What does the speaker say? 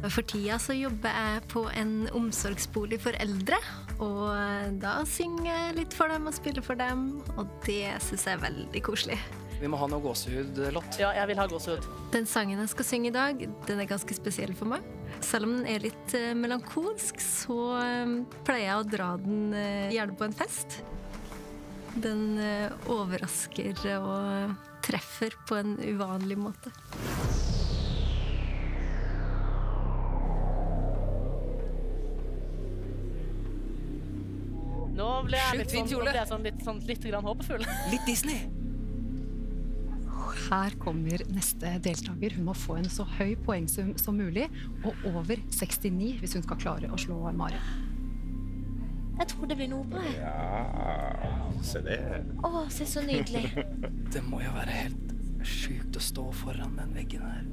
For tida så jobber jeg på en omsorgsbolig for eldre, og da synger jeg litt for dem og spiller for dem, og det synes jeg er veldig koselig. Vi må ha noe gåsehud-låt. Ja, jeg vil ha gåsehud. Den sangen jeg skal synge i dag, den er ganske spesiell for meg. Selv om den er litt melankolsk, så pleier jeg å dra den gjerne på en fest. Den overrasker og treffer på en uvanlig måte. Nå ble jeg litt grann håpefull. Litt Disney. Her kommer neste deltaker. Hun må få en så høy poengsum som mulig, og over 69 hvis hun skal klare å slå Maren. Jeg tror det blir noe bra. Ja, se det. Åh, se så nydelig. Det må jo være helt sjukt å stå foran den veggen her.